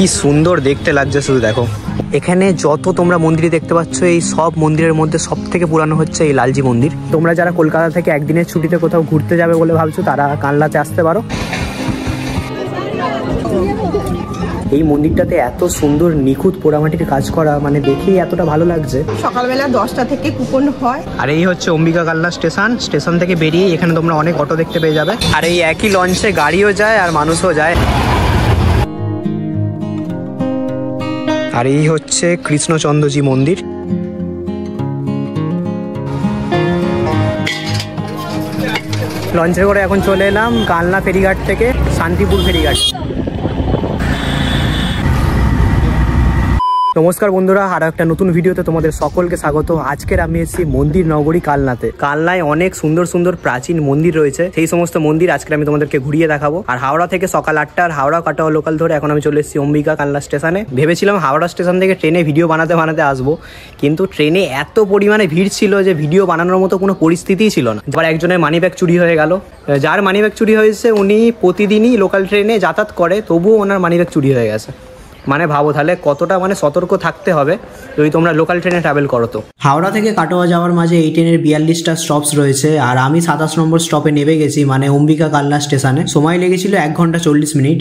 কি সুন্দর দেখতে লাগছে শুধু দেখো। এখানে যত তোমরা মন্দির দেখতে পাচ্ছ এই সব মন্দিরের মধ্যে সব থেকে পুরানো হচ্ছে এই লালজি মন্দির। তোমরা যারা কলকাতা থেকে একদিনের ছুটিতে কোথাও ঘুরতে যাবে বলে ভাবছো তারা কানলাতে আসতে পারো। এই মন্দিরটাতে এত সুন্দর নিখুঁত পোড়ামাটির কাজ করা, মানে দেখেই এতটা ভালো লাগছে। সকালবেলা 10টা থেকে কুপন হয়। আর এই হচ্ছে অম্বিকা কালনা স্টেশন থেকে বেরিয়ে এখানে তোমরা অনেক অটো দেখতে পেয়ে যাবে। আর এই একই লঞ্চে গাড়িও যায় আর মানুষও যায়। আর এই হচ্ছে কৃষ্ণচন্দ্রজি মন্দির। লঞ্চে করে এখন চলে এলাম কালনা ফেরিঘাট থেকে শান্তিপুর ফেরিঘাট। নমস্কার বন্ধুরা, আর একটা নতুন ভিডিওতে তোমাদের সকলকে স্বাগত। আজকের আমি এসেছি মন্দির নগরী কালনাতে। কালনায় অনেক সুন্দর সুন্দর প্রাচীন মন্দির রয়েছে, সেই সমস্ত মন্দির আজকে আমি তোমাদেরকে ঘুরিয়ে দেখাবো। আর হাওড়া থেকে সকাল 8টার হাওড়া কাটোয়া লোকাল ধরে এখন আমি চলে এসেছি অম্বিকা কালনা স্টেশনে। ভেবেছিলাম হাওড়া স্টেশন থেকে ট্রেনে ভিডিও বানাতে আসবো, কিন্তু ট্রেনে এত পরিমাণে ভিড় ছিল যে ভিডিও বানানোর মতো কোনো পরিস্থিতিই ছিল না। এবার একজনের মানিব্যাগ চুরি হয়ে গেল। যার মানিব্যাগ চুরি হয়েছে উনি প্রতিদিনই লোকাল ট্রেনে যাতায়াত করে, তবুও ওনার মানিব্যাগ চুরি হয়ে গেছে। মানে ভাবো তাহলে কতটা সতর্ক থাকতে হবে যদি তোমরা লোকাল ট্রেনে ট্রাভেল করো। তো হাওড়া থেকে কাটোয়া যাওয়ার মাঝে এই ট্রেনের 42টা স্টপস রয়েছে, আর আমি 27 নম্বর স্টপে নেমে গেছি, মানে অম্বিকা কালনা স্টেশনে। সময় লেগেছিল 1 ঘন্টা 40 মিনিট।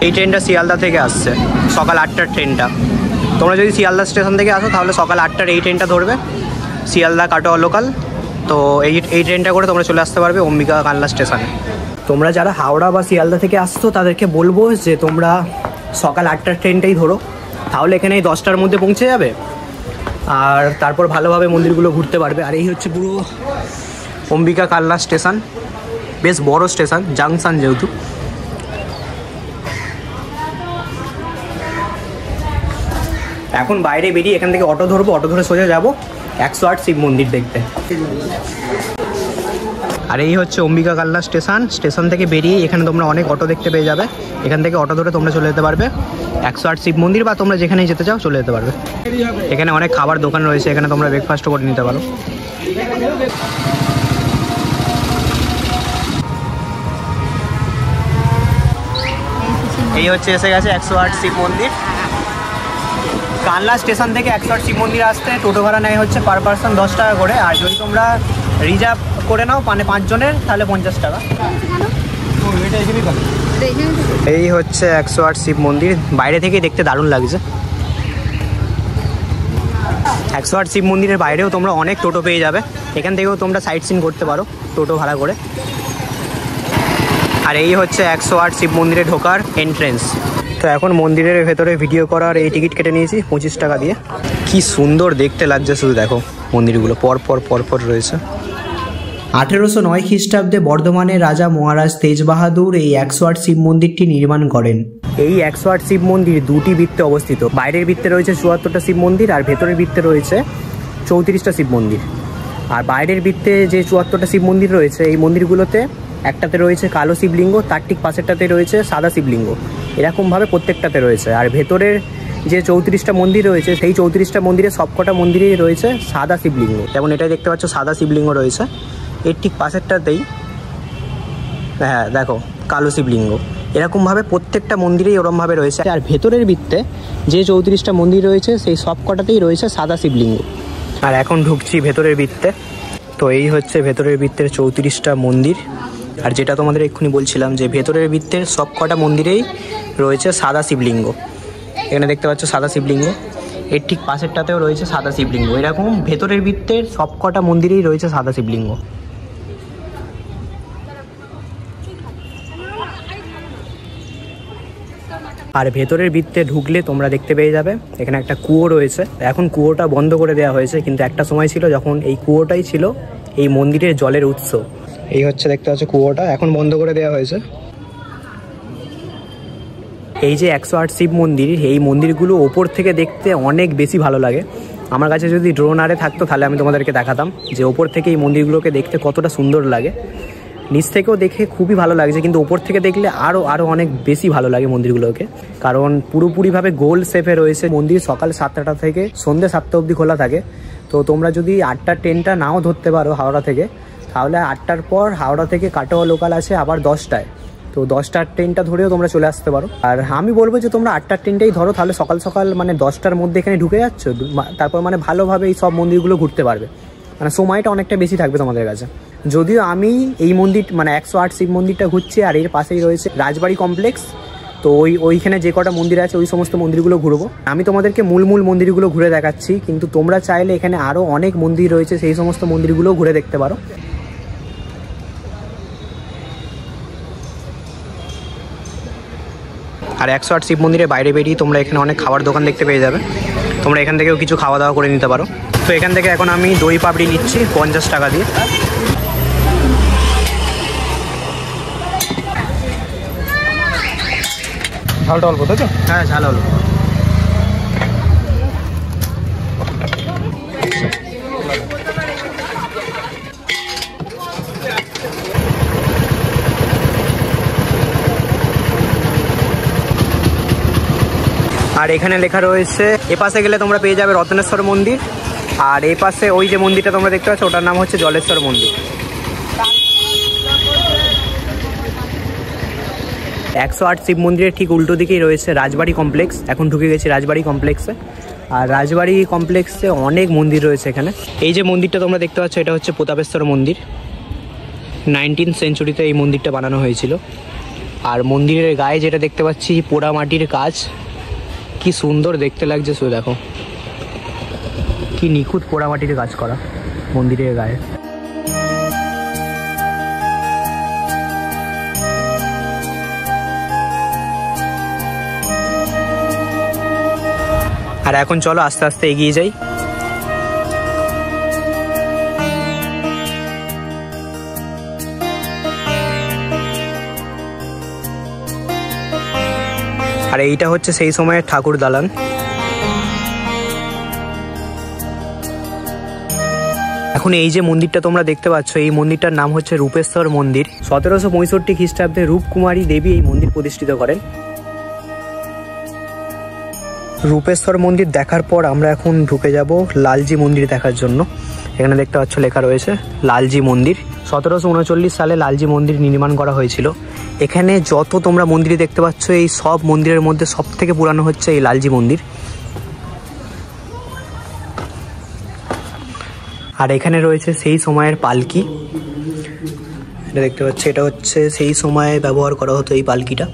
এই ট্রেনটা শিয়ালদা থেকে আসছে, সকাল 8টার ট্রেনটা। তোমরা যদি শিয়ালদা স্টেশন থেকে আসো তাহলে সকাল 8টার এই ট্রেনটা ধরবে, শিয়ালদা কাটোয়া লোকাল। তো এই ট্রেনটা করে তোমরা চলে আসতে পারবে অম্বিকা কালনা স্টেশনে। তোমরা যারা হাওড়া বা শিয়ালদা থেকে আসছো তাদেরকে বলবো যে তোমরা সকাল 8টার ট্রেনটাই ধরো, তাহলে এখানে 10টার মধ্যে পৌঁছে যাবে আর তারপর ভালোভাবে মন্দিরগুলো ঘুরতে পারবে। আর এই হচ্ছে পুরো অম্বিকা কালনা স্টেশন, বেশ বড় স্টেশন, জাংশন যেহেতু। এখন বাইরে বেরিয়ে এখান থেকে অটো ধরবো, অটো ধরে সোজা যাবো 108 শিব মন্দির দেখতে। আর এই হচ্ছে অম্বিকা কালনা স্টেশন থেকে বেরিয়ে এখানে তোমরা অনেক অটো দেখতে পেয়ে যাবে। এখান থেকে অটো ধরে তোমরা চলে যেতে পারবে 108 শিব মন্দির, বা তোমরা যেখানেই যেতে চাও চলে যেতে পারবে। এখানে অনেক খাবার দোকান রয়েছে, এখানে তোমরা ব্রেকফাস্টও করে নিতে পারো। এই হচ্ছে এসে গেছে 108 শিব মন্দির। কালনা স্টেশন থেকে 108 শিব মন্দির আসতে টোটো ভাড়া নেয় হচ্ছে পার পার্সন 10 টাকা করে, আর যদি তোমরা রিজার্ভ করে নাও মানে 5 জনের তাহলে 50 টাকা। এই হচ্ছে 108 শিব মন্দির, বাইরে থেকেই দেখতে দারুণ লাগছে। 108 শিব মন্দিরের বাইরেও তোমরা অনেক টোটো পেয়ে যাবে, এখান থেকেও তোমরা সাইট সিন করতে পারো টোটো ভাড়া করে। আর এই হচ্ছে 108 শিব মন্দিরে ঢোকার এন্ট্রেন্স। তো এখন মন্দিরের ভেতরে ভিডিও করার এই টিকিট কেটে নিয়েছি 25 টাকা দিয়ে। কি সুন্দর দেখতে লাগছে শুধু দেখো, মন্দিরগুলো পরপর রয়েছে। 1809 খ্রিস্টাব্দে বর্ধমানের রাজা মহারাজ তেজ বাহাদুর এই 108 শিব মন্দিরটি নির্মাণ করেন। এই 108 শিব মন্দির দুটি বৃত্তে অবস্থিত, বাইরের বৃত্তে রয়েছে 74টা শিব মন্দির আর ভেতরের বৃত্তে রয়েছে 34টা শিব মন্দির। আর বাইরের বৃত্তে যে 74টা শিব মন্দির রয়েছে এই মন্দিরগুলোতে একটাতে রয়েছে কালো শিবলিঙ্গ, তার ঠিক পাশেরটাতে রয়েছে সাদা শিবলিঙ্গ, এরকমভাবে প্রত্যেকটাতে রয়েছে। আর ভেতরের যে 34টা মন্দির রয়েছে সেই 34টা মন্দিরে সবকটা মন্দিরেই রয়েছে সাদা শিবলিঙ্গ। যেমন এটা দেখতে পাচ্ছ সাদা শিবলিঙ্গ রয়েছে, এর ঠিক পাশেরটাতেই হ্যাঁ দেখো কালো শিবলিঙ্গ। এরকমভাবে প্রত্যেকটা মন্দিরেই ওরমভাবে রয়েছে। আর ভেতরের বৃত্তে যে 34টা মন্দির রয়েছে সেই সবকটাতেই রয়েছে সাদা শিবলিঙ্গ। আর এখন ঢুকছি ভেতরের বৃত্তে। তো এই হচ্ছে ভেতরের বৃত্তের 34টা মন্দির। আর যেটা তোমাদের এক্ষুনি বলছিলাম যে ভেতরের বৃত্তের সবকটা মন্দিরেই রয়েছে সাদা শিবলিঙ্গ। এখানে দেখতে পাচ্ছ সাদা শিবলিঙ্গ, এর ঠিক পাশেরটাতেও রয়েছে সাদা শিবলিঙ্গ। এরকম ভেতরের বৃত্তের সবকটা মন্দিরেই রয়েছে সাদা শিবলিঙ্গ। আর ভেতরের বৃত্তে ঢুকলে তোমরা দেখতে পেয়ে যাবে এখানে একটা কুয়ো রয়েছে। এখন কুয়োটা বন্ধ করে দেওয়া হয়েছে, কিন্তু একটা সময় ছিল যখন এই কুয়োটাই ছিল এই মন্দিরের জলের উৎস। এই হচ্ছে দেখতে পাচ্ছ কুয়োটা, এখন বন্ধ করে দেওয়া হয়েছে। এই যে 108 শিব মন্দির, এই মন্দিরগুলো ওপর থেকে দেখতে অনেক বেশি ভালো লাগে। আমার কাছে যদি ড্রোন আরে থাকতো তাহলে আমি তোমাদেরকে দেখাতাম যে ওপর থেকে এই মন্দিরগুলোকে দেখতে কতটা সুন্দর লাগে। নিচ থেকেও দেখে খুবই ভালো লাগছে, কিন্তু ওপর থেকে দেখলে আরও অনেক বেশি ভালো লাগে মন্দিরগুলোকে, কারণ পুরোপুরিভাবে গোল শেপে রয়েছে। মন্দির সকাল 7টা থেকে সন্ধ্যে 7টা অবধি খোলা থাকে। তো তোমরা যদি 8টার ট্রেনটা নাও ধরতে পারো হাওড়া থেকে, তাহলে 8টার পর হাওড়া থেকে কাটোয়া লোকাল আছে আবার 10টায়। তো 10টার ট্রেনটা ধরেও তোমরা চলে আসতে পারো। আর আমি বলবো যে তোমরা 8টার ট্রেনটাই ধরো, তাহলে সকাল সকাল মানে 10টার মধ্যে এখানে ঢুকে যাচ্ছ, তারপর মানে ভালোভাবে এই সব মন্দিরগুলো ঘুরতে পারবে, মানে সময়টা অনেকটা বেশি থাকবে তোমাদের কাছে। যদিও আমি এই মন্দির মানে 108 শিব মন্দিরটা ঘুরছি, আর এর পাশেই রয়েছে রাজবাড়ি কমপ্লেক্স। তো ওইখানে যে কটা মন্দির আছে ওই সমস্ত মন্দিরগুলো ঘুরবো। আমি তোমাদেরকে মূল মন্দিরগুলো ঘুরে দেখাচ্ছি, কিন্তু তোমরা চাইলে এখানে আরও অনেক মন্দির রয়েছে, সেই সমস্ত মন্দিরগুলো ঘুরে দেখতে পারো। আর 108 শিব মন্দিরের বাইরে বেরিয়ে তোমরা এখানে অনেক খাবার দোকান দেখতে পেয়ে যাবে, তোমরা এখান থেকেও কিছু খাওয়া দাওয়া করে নিতে পারো। তো এখান থেকে এখন আমি দই পাপড়ি নিচ্ছি 50 টাকা দিয়ে। ঝালটা অল্প, তাই তো? হ্যাঁ, ঝাল অল্প। আর এখানে লেখা রয়েছে, এপাশে গেলে তোমরা পেয়ে যাবে রত্নেশ্বর মন্দির, আর এই পাশে ওই যে মন্দিরটা তোমরা দেখতে পাচ্ছ ওটার নাম হচ্ছে জলেশ্বর মন্দির। 108 শিব মন্দিরের ঠিক উল্টো দিকেই রয়েছে রাজবাড়ি কমপ্লেক্স। এখন ঢুকে গেছি রাজবাড়ি কমপ্লেক্সে। আর রাজবাড়ি কমপ্লেক্সে অনেক মন্দির রয়েছে এখানে। এই যে মন্দিরটা তোমরা দেখতে পাচ্ছ এটা হচ্ছে প্রতাপেশ্বর মন্দির। 19th সেঞ্চুরিতে এই মন্দিরটা বানানো হয়েছিল। আর মন্দিরের গায়ে যেটা দেখতে পাচ্ছি পোড়া মাটির কাজ, কি সুন্দর দেখতে লাগছে শুধু দেখো, কি নিখুঁত পোড়া মাটির কাজ করা মন্দিরের গায়ে। আর এখন চলো আস্তে আস্তে এগিয়ে যাই। আর এইটা হচ্ছে সেই সময়ের ঠাকুর দালান। এখন এই যে মন্দিরটা তোমরা দেখতে পাচ্ছ এই মন্দিরটার নাম হচ্ছে রূপেশ্বর মন্দির। 1765 খ্রিস্টাব্দে রূপকুমারী দেবী এই মন্দির প্রতিষ্ঠিত করেন। রূপেশ্বর মন্দির দেখার পর আমরা এখন ঢুকে যাব লালজি মন্দির দেখার জন্য। এখানে দেখতে পাচ্ছ লেখা রয়েছে লালজি মন্দির। 1739 সালে লালজি মন্দির নির্মাণ করা হয়েছিল। এখানে যত তোমরা মন্দির দেখতে পাচ্ছ এই সব মন্দিরের মধ্যে সব থেকে পুরানো হচ্ছে এই লালজি মন্দির। আর এখানে রয়েছে সেই সময়ের পালকি, এটা দেখতে পাচ্ছ, এটা হচ্ছে সেই সময়ে ব্যবহার করা হতো এই পালকিটা।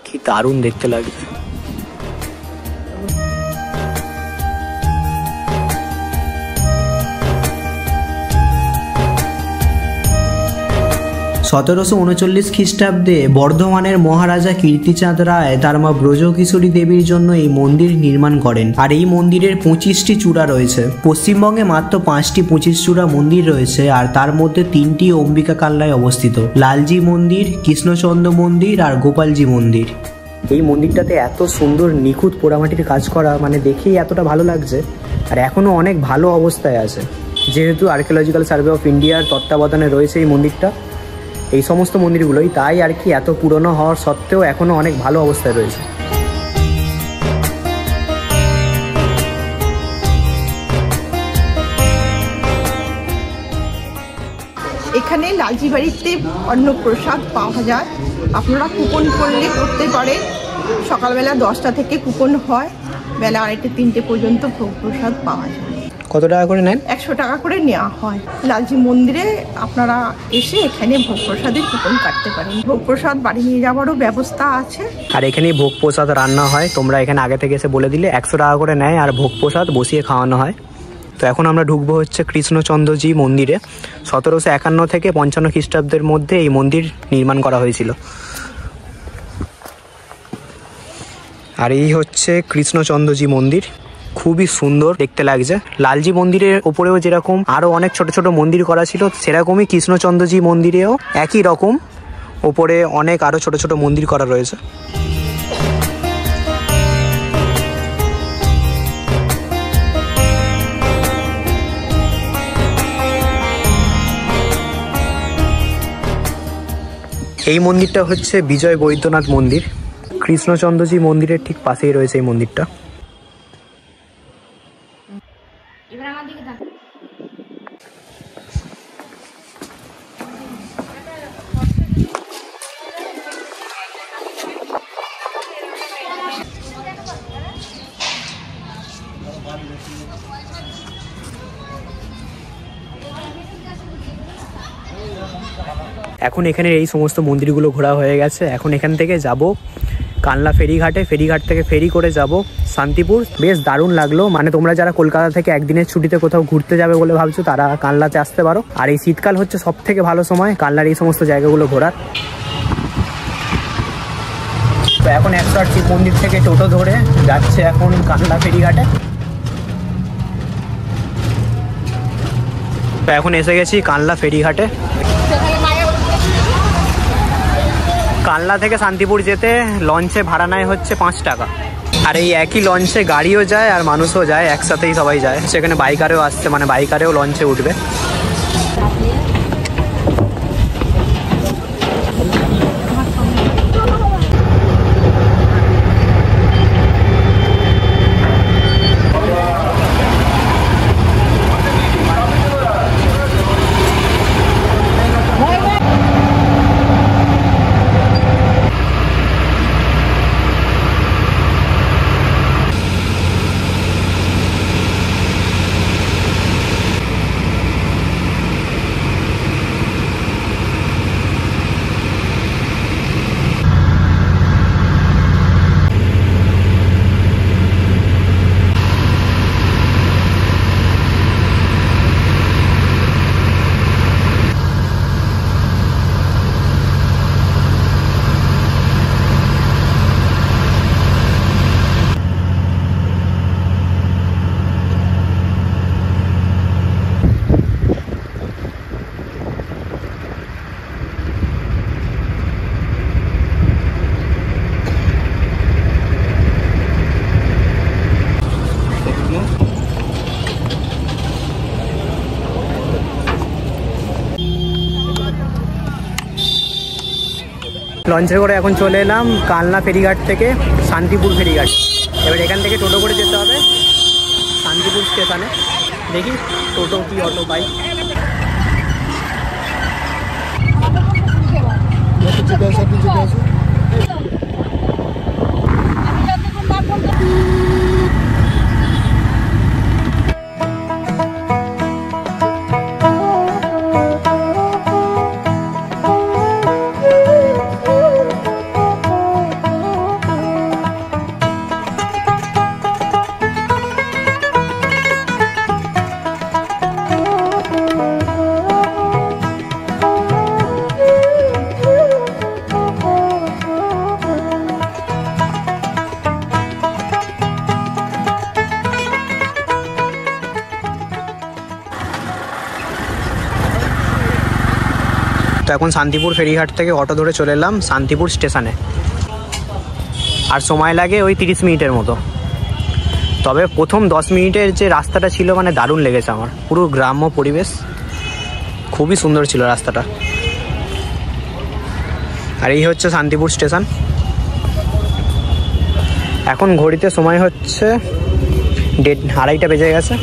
কি দারুণ দেখতে লাগছে। 1739 খ্রিস্টাব্দে বর্ধমানের মহারাজা কীর্তিচাঁদ রায় তার মা ব্রজকিশোরী দেবীর জন্য এই মন্দির নির্মাণ করেন। আর এই মন্দিরের 25টি চূড়া রয়েছে। পশ্চিমবঙ্গে মাত্র 5টি 25 চূড়া মন্দির রয়েছে, আর তার মধ্যে 3টি অম্বিকা কাল্লায় অবস্থিত, লালজি মন্দির, কৃষ্ণচন্দ্র মন্দির আর গোপালজি মন্দির। এই মন্দিরটাতে এত সুন্দর নিখুঁত পোড়ামাটির কাজ করা, মানে দেখেই এতটা ভালো লাগছে। আর এখনও অনেক ভালো অবস্থায় আছে, যেহেতু আর্কিওলজিক্যাল সার্ভে অফ ইন্ডিয়ার তত্ত্বাবধানে রয়েছে এই মন্দিরটা, এই সমস্ত মন্দিরগুলোই, তাই আর কি এত পুরনো হওয়ার সত্ত্বেও এখনও অনেক ভালো অবস্থায় রয়েছে। এখানে লালজি বাড়িতে অন্নপ্রসাদ পাওয়া যায়, আপনারা কুপন করলে করতে পারেন। সকালবেলা 10টা থেকে কুপন হয়, বেলা 2:30 পর্যন্ত ভোগ প্রসাদ পাওয়া যায়। কত টাকা করে নেন? 100 টাকা করে নেওয়া হয়। লালজি মন্দিরে আপনারা এসে এখানে ভোগ প্রসাদের কুপন কাটতে পারেন। ভোগ প্রসাদ বাড়ি নিয়ে যাওয়ারও ব্যবস্থা আছে। আর এখানেই ভোগ প্রসাদ রান্না হয়, তোমরা এখানে আগে থেকে এসে বলে দিলে 100 টাকা করে নেয়, আর ভোগ প্রসাদ বসিয়ে খাওয়ানো হয়। তো এখন আমরা ঢুকবো হচ্ছে কৃষ্ণচন্দ্রজি মন্দিরে। 1751 থেকে 55 খ্রিস্টাব্দের মধ্যে এই মন্দির নির্মাণ করা হয়েছিল। আর এই হচ্ছে কৃষ্ণচন্দ্রজি মন্দির, খুবই সুন্দর দেখতে লাগছে। লালজি মন্দিরের ওপরেও যেরকম আরও অনেক ছোট ছোট মন্দির করা ছিল, সেরকমই কৃষ্ণচন্দ্রজি মন্দিরেও একই রকম ওপরে অনেক আরও ছোট ছোট মন্দির করা রয়েছে। এই মন্দিরটা হচ্ছে বিজয় বৈদ্যনাথ মন্দির। কৃষ্ণচন্দ্রজি মন্দিরের ঠিক পাশেই রয়েছে এই মন্দিরটা। এবার আমার দিকে তাকাও। এখন এখানে এই সমস্ত মন্দিরগুলো ঘোরা হয়ে গেছে। এখন এখান থেকে যাব কানলা ফেরিঘাটে, ফেরিঘাট থেকে ফেরি করে যাব শান্তিপুর। বেশ দারুণ লাগলো, মানে তোমরা যারা কলকাতা থেকে একদিনের ছুটিতে কোথাও ঘুরতে যাবে বলে ভাবছো তারা কানলাতে আসতে পারো। আর এই শীতকাল হচ্ছে সব থেকে ভালো সময় কানলার এই সমস্ত জায়গাগুলো ঘোরার। তো এখন 108 শিব মন্দির থেকে টোটো ধরে যাচ্ছে এখন কানলা ফেরিঘাটে। তো এখন এসে গেছি কানলা ফেরিঘাটে। কানলা থেকে শান্তিপুর যেতে লঞ্চে ভাড়া নেয় হচ্ছে 5 টাকা। আর এই একই লঞ্চে গাড়িও যায় আর মানুষও যায়, একসাথেই সবাই যায়। সেখানে বাইকারেও আসছে, মানে বাইকারেও লঞ্চে উঠবে। লঞ্চে করে এখন চলে এলাম কানলা ফেরিঘাট থেকে শান্তিপুর ফেরিঘাট। এবার এখান থেকে টোটো করে যেতে হবে শান্তিপুর স্টেশনে। দেখি টোটো কি অটো পাই। তো এখন শান্তিপুর ফেরিঘাট থেকে অটো ধরে চলে এলাম শান্তিপুর স্টেশনে। আর সময় লাগে ওই 30 মিনিটের মতো। তবে প্রথম 10 মিনিটের যে রাস্তাটা ছিল মানে দারুণ লেগেছে আমার। পুরো গ্রাম্য পরিবেশ, খুবই সুন্দর ছিল রাস্তাটা। আর এই হচ্ছে শান্তিপুর স্টেশন। এখন ঘড়িতে সময় হচ্ছে 2:30 বেজে গেছে।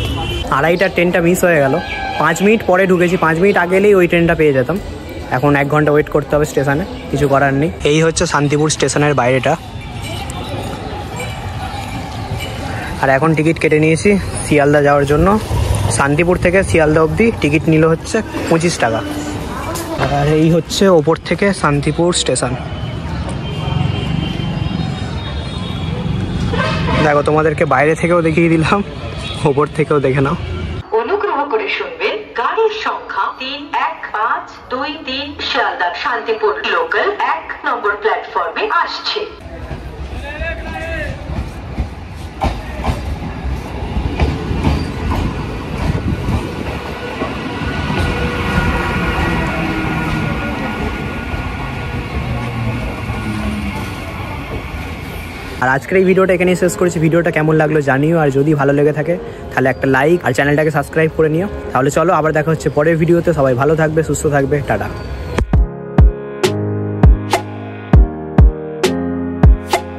2:30 ট্রেনটা মিস হয়ে গেল। 5 মিনিট পরে ঢুকেছি, 5 মিনিট আগে এলেই ওই ট্রেনটা পেয়ে যেতাম। এখন 1 ঘন্টা ওয়েট করতে হবে স্টেশনে, কিছু করার নেই। এই হচ্ছে শান্তিপুর স্টেশনের বাইরেটা। আর এখন টিকিট কেটে নিয়েছি শিয়ালদা যাওয়ার জন্য। শান্তিপুর থেকে শিয়ালদা অবধি টিকিট নিল হচ্ছে 25 টাকা। আর এই হচ্ছে ওপর থেকে শান্তিপুর স্টেশন। দেখো তোমাদেরকে বাইরে থেকেও দেখিয়ে দিলাম, ওপর থেকেও দেখে নাও। অনুগ্রহ করে শুনবেন, গাড়ির সংখ্যা 31523 শিয়ালদা শান্তিপুর লোকাল 1 নম্বর প্ল্যাটফর্মে আসছে। আর আজকের এই ভিডিওটা এখানেই শেষ করেছি। ভিডিওটা কেমন লাগলো জানিও, আর যদি ভালো লেগে থাকে তাহলে একটা লাইক আর চ্যানেলটাকে সাবস্ক্রাইব করে নিও। তাহলে চলো আবার দেখা হচ্ছে পরের ভিডিওতে। সবাই ভালো থাকবে, সুস্থ থাকবে, টাটা।